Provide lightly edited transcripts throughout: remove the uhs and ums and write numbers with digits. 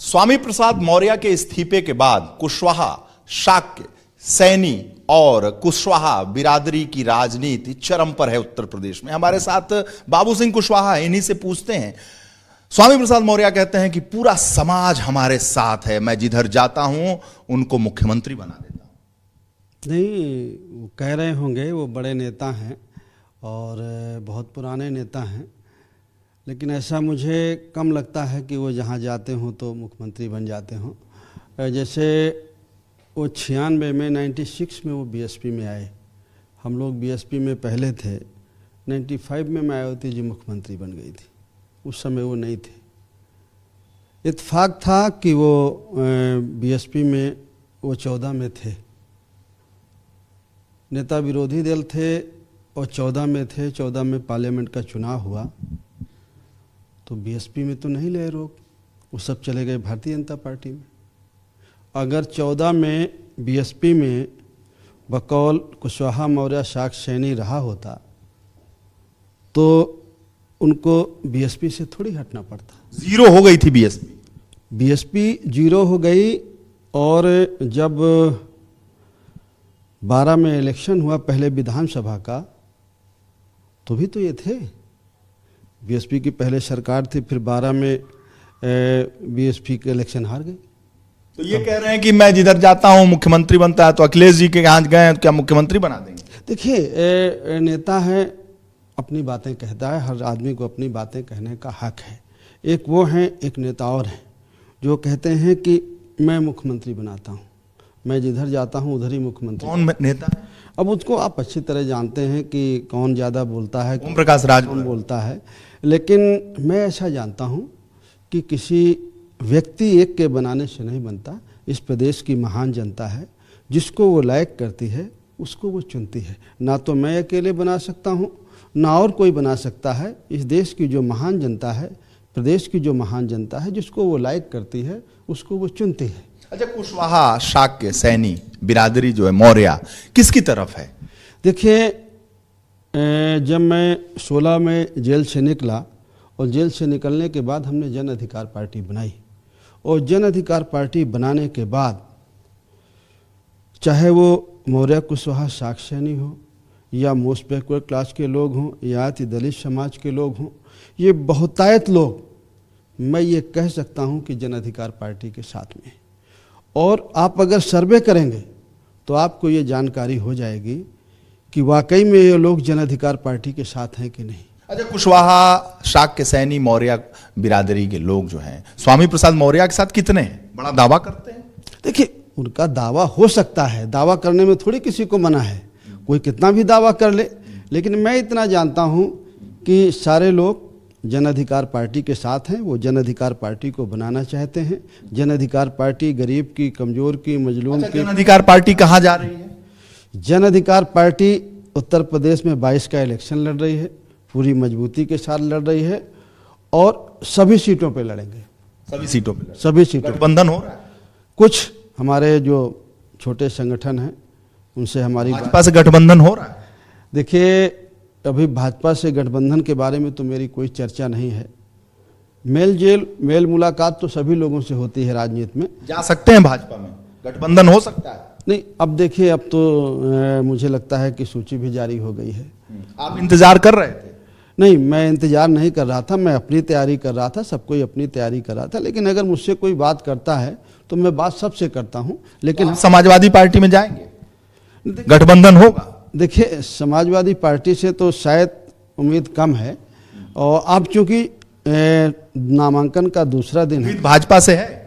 स्वामी प्रसाद मौर्य के इस्तीफे के बाद कुशवाहा, शाक्य, सैनी और कुशवाहा बिरादरी की राजनीति चरम पर है उत्तर प्रदेश में। हमारे साथ बाबू सिंह कुशवाहा है, इन्हीं से पूछते हैं। स्वामी प्रसाद मौर्य कहते हैं कि पूरा समाज हमारे साथ है, मैं जिधर जाता हूं उनको मुख्यमंत्री बना देता हूं। नहीं, वो कह रहे होंगे, वो बड़े नेता हैं और बहुत पुराने नेता हैं, लेकिन ऐसा मुझे कम लगता है कि वो जहाँ जाते हों तो मुख्यमंत्री बन जाते हों। जैसे वो 96 में 96 में वो बीएसपी में आए, हम लोग बीएसपी में पहले थे। 95 में मायावती जी मुख्यमंत्री बन गई थी, उस समय वो नहीं थे। इत्तेफाक था कि वो बीएसपी में वो 14 में थे, नेता विरोधी दल थे और 14 में थे। 14 में पार्लियामेंट का चुनाव हुआ तो बीएसपी में तो नहीं ले रोक, वो सब चले गए भारतीय जनता पार्टी में। अगर 14 में बीएसपी में बकौल कुशवाहा, मौर्य, शाक्य, सैनी रहा होता तो उनको बीएसपी से थोड़ी हटना पड़ता। जीरो हो गई थी बीएसपी जीरो हो गई। और जब 12 में इलेक्शन हुआ पहले विधानसभा का, तो भी तो ये थे। बीएसपी की पहले सरकार थी, फिर 12 में बीएसपी के इलेक्शन हार गई। तो ये कह रहे हैं कि मैं जिधर जाता हूं मुख्यमंत्री बनता है, तो अखिलेश जी के यहाँ गए तो क्या मुख्यमंत्री बना देंगे? देखिए, नेता है, अपनी बातें कहता है, हर आदमी को अपनी बातें कहने का हक है। एक वो हैं, एक नेता और हैं जो कहते हैं कि मैं मुख्यमंत्री बनाता हूँ, मैं जिधर जाता हूँ उधर ही मुख्यमंत्री। कौन नेता है? अब उसको आप अच्छी तरह जानते हैं कि कौन ज़्यादा बोलता है, ओम प्रकाश राज कौन बोलता है। लेकिन मैं ऐसा जानता हूँ कि किसी व्यक्ति एक के बनाने से नहीं बनता। इस प्रदेश की महान जनता है, जिसको वो लायक करती है उसको वो चुनती है। ना तो मैं अकेले बना सकता हूँ, ना और कोई बना सकता है। इस देश की जो महान जनता है, प्रदेश की जो महान जनता है, जिसको वो लायक करती है उसको वो चुनती है। अच्छा, कुशवाहा, शाक्य, सैनी बिरादरी जो है मौर्य किसकी तरफ है? देखिए, जब मैं 16 में जेल से निकला और जेल से निकलने के बाद हमने जन अधिकार पार्टी बनाई, और जन अधिकार पार्टी बनाने के बाद चाहे वो मौर्य, कुशवाहा, शाक्य, सैनी हो या मोस्ट बैकवर्ड क्लास के लोग हों या अति दलित समाज के लोग हों, ये बहुतायत लोग, मैं ये कह सकता हूँ कि जन अधिकार पार्टी के साथ में। और आप अगर सर्वे करेंगे तो आपको ये जानकारी हो जाएगी कि वाकई में ये लोग जन अधिकार पार्टी के साथ हैं कि नहीं। अच्छा, कुशवाहा, शाक्य, सैनी, मौर्य बिरादरी के लोग जो हैं स्वामी प्रसाद मौर्य के साथ कितने हैं? बड़ा दावा करते हैं। देखिए, उनका दावा हो सकता है, दावा करने में थोड़ी किसी को मना है, कोई कितना भी दावा कर ले। लेकिन मैं इतना जानता हूं कि सारे लोग जन अधिकार पार्टी के साथ हैं। वो जन अधिकार पार्टी को बनाना चाहते हैं। जन अधिकार पार्टी गरीब की, कमजोर की, मजलूम की। जन अधिकार पार्टी कहाँ जा रही है? जन अधिकार पार्टी उत्तर प्रदेश में 22 का इलेक्शन लड़ रही है, पूरी मजबूती के साथ लड़ रही है और सभी सीटों पे लड़ेंगे। सभी सीटों पे? सभी सीटों। गठबंधन हो रहा है? कुछ हमारे जो छोटे संगठन हैं उनसे हमारी भाजपा से गठबंधन हो रहा है? देखिए, अभी भाजपा से गठबंधन के बारे में तो मेरी कोई चर्चा नहीं है। मेल मुलाकात तो सभी लोगों से होती है राजनीति में। जा सकते हैं भाजपा में, गठबंधन हो सकता है? नहीं, अब देखिए, अब तो मुझे लगता है कि सूची भी जारी हो गई है। आप इंतजार कर रहे थे? नहीं, मैं इंतजार नहीं कर रहा था, मैं अपनी तैयारी कर रहा था, सब कोई अपनी तैयारी कर रहा था। लेकिन अगर मुझसे कोई बात करता है तो मैं बात सबसे करता हूँ। लेकिन तो समाजवादी पार्टी में जाएंगे? गठबंधन होगा? देखिए, समाजवादी पार्टी से तो शायद उम्मीद कम है, और अब चूंकि नामांकन का दूसरा दिन है। भाजपा से है?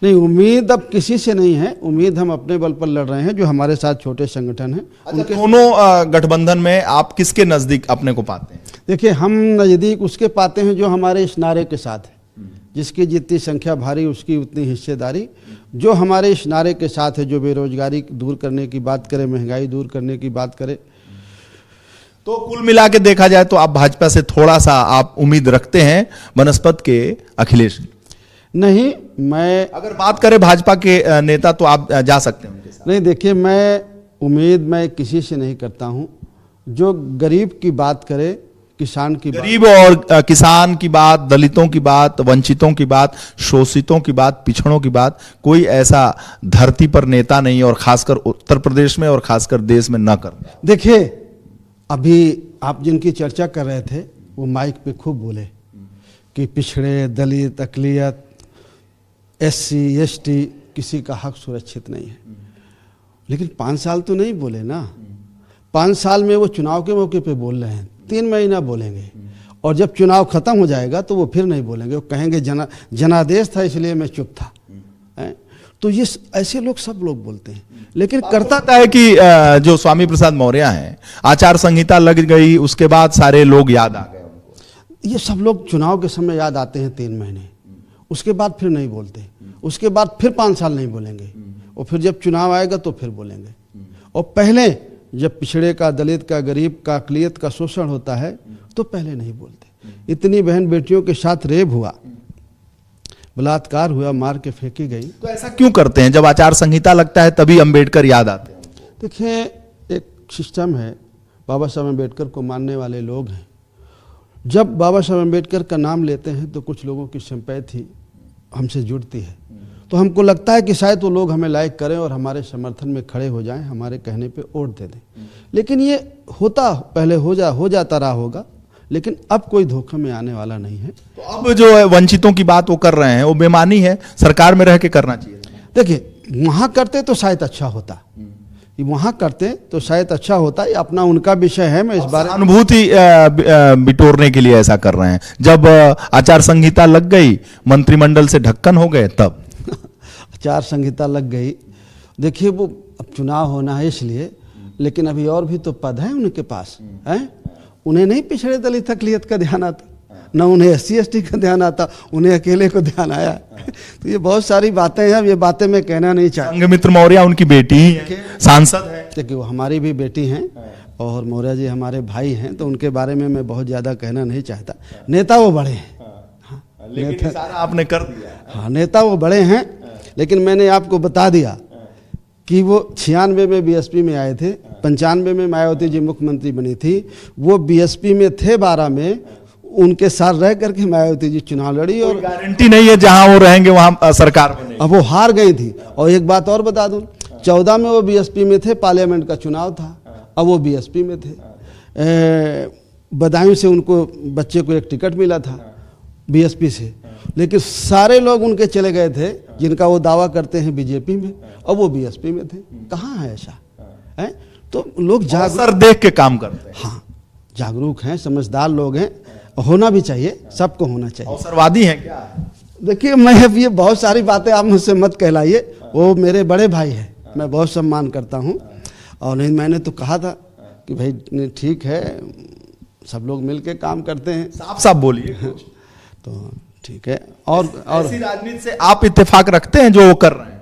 नहीं, उम्मीद अब किसी से नहीं है। उम्मीद हम अपने बल पर लड़ रहे हैं, जो हमारे साथ छोटे संगठन हैं। उनके दोनों गठबंधन में आप किसके नजदीक अपने को पाते हैं? देखिए, हम नजदीक उसके पाते हैं जो हमारे इस नारे के साथ है। जिसकी जितनी संख्या भारी उसकी उतनी हिस्सेदारी। जो हमारे इस नारे के साथ है, जो बेरोजगारी दूर करने की बात करे, महंगाई दूर करने की बात करे, तो कुल मिला के देखा जाए तो आप भाजपा से थोड़ा सा आप उम्मीद रखते हैं बनस्पत के अखिलेश? नहीं, मैं अगर बात करें भाजपा के नेता तो आप जा सकते हैं उनके साथ? नहीं, देखिए, मैं उम्मीद मैं किसी से नहीं करता हूं। जो गरीब की बात करे, किसान की बात, गरीब और किसान की बात, दलितों की बात, वंचितों की बात, शोषितों की बात, पिछड़ों की बात कोई ऐसा धरती पर नेता नहीं और खासकर उत्तर प्रदेश में और खासकर देश में न कर। देखिए अभी आप जिनकी चर्चा कर रहे थे वो माइक पे खूब बोले कि पिछड़े, दलित, अकलियत, SC ST किसी का हक सुरक्षित नहीं है। लेकिन 5 साल तो नहीं बोले ना। 5 साल में वो चुनाव के मौके पे बोल रहे हैं, 3 महीना बोलेंगे और जब चुनाव खत्म हो जाएगा तो वो फिर नहीं बोलेंगे। वो कहेंगे जनादेश था इसलिए मैं चुप था। तो ये ऐसे लोग सब लोग बोलते हैं, लेकिन करता है कि जो स्वामी प्रसाद मौर्य हैं, आचार संहिता लग गई उसके बाद सारे लोग याद आ गए उनको। ये सब लोग चुनाव के समय याद आते हैं 3 महीने, उसके बाद फिर नहीं बोलते, उसके बाद फिर 5 साल नहीं बोलेंगे और फिर जब चुनाव आएगा तो फिर बोलेंगे। और पहले जब पिछड़े का, दलित का, गरीब का, अकलियत का शोषण होता है तो पहले नहीं बोलते। इतनी बहन बेटियों के साथ रेप हुआ, बलात्कार हुआ, मार के फेंकी गई, तो ऐसा क्यों करते हैं? जब आचार संहिता लगता है तभी अम्बेडकर याद आते हैं। देखिए एक सिस्टम है, बाबा साहब अम्बेडकर को मानने वाले लोग हैं। जब बाबा साहब अम्बेडकर का नाम लेते हैं तो कुछ लोगों की सिंपैथी हमसे जुड़ती है, तो हमको लगता है कि शायद वो लोग हमें लाइक करें और हमारे समर्थन में खड़े हो जाएं, हमारे कहने पे वोट दे दें। लेकिन ये होता पहले हो जाता रहा होगा, लेकिन अब कोई धोखे में आने वाला नहीं है। तो अब जो है वंचितों की बात वो कर रहे हैं, वो बेमानी है, सरकार में रह के करना चाहिए। देखिए वहाँ करते तो शायद अच्छा होता, वहाँ करते तो शायद अच्छा होता। ये अपना उनका विषय है, मैं इस बारे अनुभूति बिटोरने के लिए ऐसा कर रहे हैं। जब आचार संहिता लग गई, मंत्रिमंडल से ढक्कन हो गए तब आचार संहिता लग गई। देखिए वो अब चुनाव होना है इसलिए, लेकिन अभी और भी तो पद हैं उनके पास, हैं? उन्हें नहीं पिछड़े दलित अकलियत का ध्यान आता, न उन्हें SC ST का ध्यान आता, उन्हें अकेले को ध्यान आया। तो ये बहुत सारी बातें हैं, अब ये बातें मैं कहना नहीं चाहता। संघमित्र मौर्य उनकी बेटी ही है, सांसद है। देखिए वो हमारी भी बेटी हैं और मौर्य जी हमारे भाई हैं, तो उनके बारे में मैं बहुत ज़्यादा कहना नहीं चाहता। नेता वो बड़े हैं, लेकिन सारा आपने कर दिया। हाँ नेता वो बड़े हैं, लेकिन मैंने आपको बता दिया कि वो 96 में BSP में आए थे, 95 में मायावती जी मुख्यमंत्री बनी थी, वो BSP में थे 12 में, उनके साथ रह करके मायावती जी चुनाव लड़ी और गारंटी नहीं है जहां वो रहेंगे वहां सरकार बनेगी। अब वो हार गई थी। और एक बात और बता दूं, 14 में वो BSP में थे, पार्लियामेंट का चुनाव था, अब वो BSP में थे। बदायूं से उनको बच्चे को एक टिकट मिला था BSP से, लेकिन सारे लोग उनके चले गए थे जिनका वो दावा करते हैं BJP में, और वो BSP में थे। कहाँ है ऐसा है? तो लोग जागरूक देख के काम करते हैं। हाँ जागरूक हैं, समझदार लोग हैं, होना भी चाहिए, सबको होना चाहिए। अवसरवादी हैं क्या? देखिए मैं अब ये बहुत सारी बातें आप मुझसे मत कहलाइए, वो मेरे बड़े भाई हैं, मैं बहुत सम्मान करता हूँ। और नहीं मैंने तो कहा था कि भाई ठीक है, सब लोग मिलके काम करते हैं। साफ साफ बोलिए। तो ठीक है। और ऐसी राजनीति से आप इत्तेफाक रखते हैं जो वो कर रहे हैं?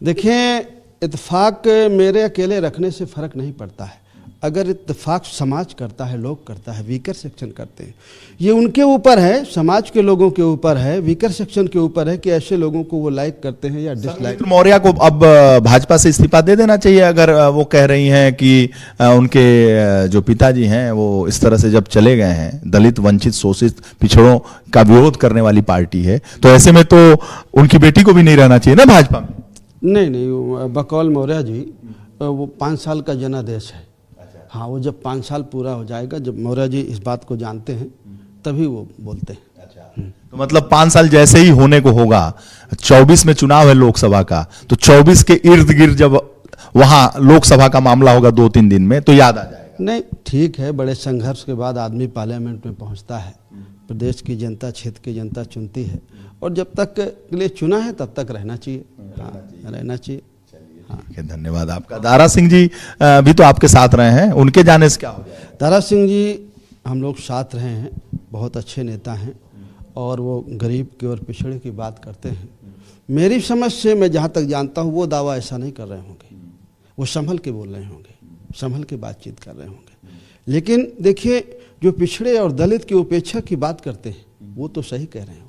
देखिए इत्तेफाक मेरे अकेले रखने से फर्क नहीं पड़ता है। अगर इत्तेफाक समाज करता है, लोग करता है, वीकर सेक्शन करते हैं, ये उनके ऊपर है, समाज के लोगों के ऊपर है, वीकर सेक्शन के ऊपर है कि ऐसे लोगों को वो लाइक करते हैं या डिसलाइक। मौर्य को अब भाजपा से इस्तीफा दे देना चाहिए, अगर वो कह रही हैं कि उनके जो पिताजी हैं वो इस तरह से जब चले गए हैं, दलित, वंचित, शोषित, पिछड़ों का विरोध करने वाली पार्टी है, तो ऐसे में तो उनकी बेटी को भी नहीं रहना चाहिए ना भाजपा में? नहीं, बकौल मौर्य जी वो 5 साल का जनादेश है। हाँ वो जब 5 साल पूरा हो जाएगा, जब मौर्य जी इस बात को जानते हैं तभी वो बोलते हैं। अच्छा, तो मतलब 5 साल जैसे ही होने को होगा, 24 में चुनाव है लोकसभा का, तो 24 के इर्द गिर्द जब वहां लोकसभा का मामला होगा 2-3 दिन में, तो याद आ जाएगा। नहीं ठीक है, बड़े संघर्ष के बाद आदमी पार्लियामेंट में पहुंचता है, प्रदेश की जनता, क्षेत्र की जनता चुनती है, और जब तक के लिए चुना है तब तक रहना चाहिए। रहना चाहिए। ठीक है, धन्यवाद आपका। दारा सिंह जी भी तो आपके साथ रहे हैं, उनके जाने से क्या हो गया? दारा सिंह जी हम लोग साथ रहे हैं, बहुत अच्छे नेता हैं और वो गरीब की और पिछड़े की बात करते हैं। मेरी समझ से मैं जहाँ तक जानता हूँ वो दावा ऐसा नहीं कर रहे होंगे, वो संभल के बोल रहे होंगे, संभल के बातचीत कर रहे होंगे। लेकिन देखिए जो पिछड़े और दलित की उपेक्षा की बात करते हैं वो तो सही कह रहे हैं,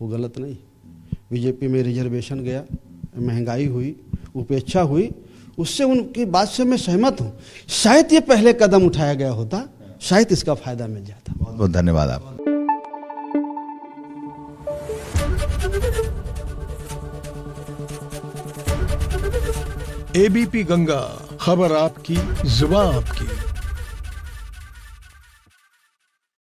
वो गलत नहीं। BJP में रिजर्वेशन गया, महंगाई हुई, उपेक्षा हुई, उससे उनकी बात से मैं सहमत हूँ। शायद ये पहले कदम उठाया गया होता शायद इसका फायदा मिल जाता। बहुत बहुत धन्यवाद आप। एबीपी गंगा, खबर आपकी, जुबान आपकी।